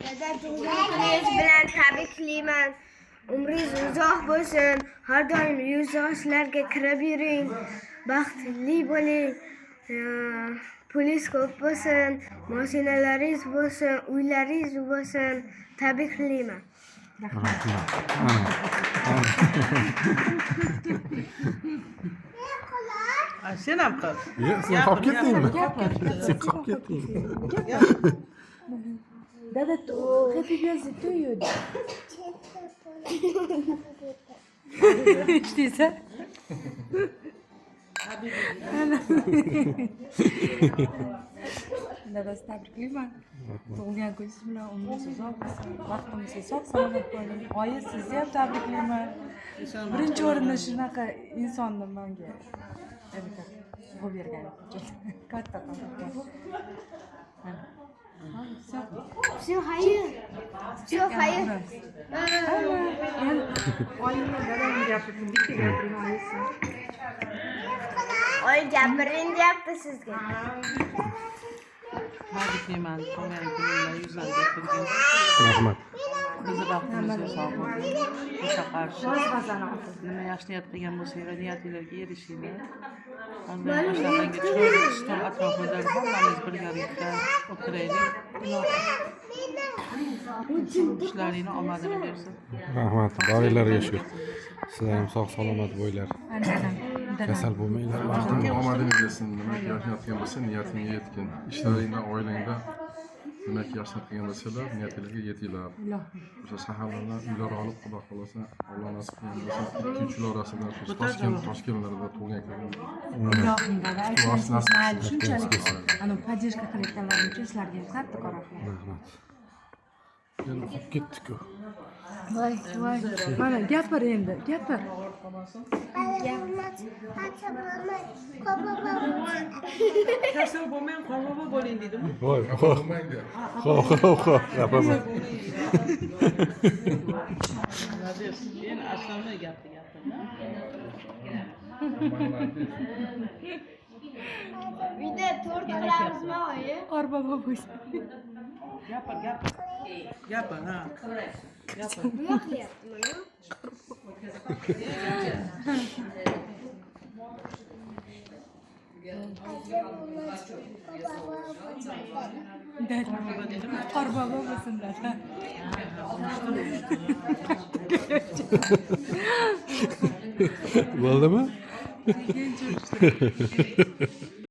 Dada tug'ilgan kuningiz bilan tabriklayman. Umringiz uzoq bo'lsin. Har doim yuz yoshlarga kirib yuring. Baxtli bo'ling. Pulingiz ko'p bo'lsin. Mashinalaringiz bo'lsin, uylaringiz bo'lsin. Tabriklayman. Sen ham qil. Sen qolib ketdingmi? Sen qolib ketding. Dada happy birthday to you. İşteyse. Dadasi tabriklayman. Tug'ilgan kuningiz bilan umringiz uzoq bo'lsin. Vaqtingiz sog' salomat bo'ling. Oyi, sizni ham tabriklayman. Birinchi o'rinda shunaqa insonni menga tug'ib berganingiz uchun katta tabriklar. Все, hayır. Все, hayır. Oy gapiring deyapti sizga. Tabriklayman. Tug'ilgan kuninglar yuzlab o'tgan. Rahmat. Bizni baxtimizga sog' bo'ling. O'sha qarshi nima yaxshi niyat qilgan bo'lsanglar, niyatinglarga erishinglar. Shunaqa chiroyli stol atrofida hammamiz birgalikda o'tiraylik. Ishlaringni omadini bersin. Rahmat. Boringlarga shu. Sizlar ham sog' salomat bo'linglar. Kasal bo'lmanglar. Baxtimga omadini bersin. Nimaga yashnayotgan bo'lsa, niyatingga yetgin. Ishlaringda, oilangda nimaga yashnayotgan bo'lsalar, niyatinglarga yetinglar. O'sha saharlardan uylar olib, xudo xolasa, Alloh nasib qilgan bo'lsa, 2-3 yil orasida Toshkentlarda tug'ilgan kun. Ilohim dada, aytganingiz mayli shunchalik podдержка qilayotganlaring uchun sizlarga ham qattiq rahmat. Rahmat. Endi qolib ketdik-ku. Voy, mana gapir endi, gapir. Kasal bo'lmang, qorbobo bo'ling dedim. Voy, xo'p. Gapaman. Men asosiy gapni gapirdim. Uyda to'rt qilamizmi oyi? Qorbobo bo'lsin. Gapir. Gapir, ha. Gapir. Bu yoq qilyapti mana. Dada, qorbobo bo'lsin dada. Bo'ldimi?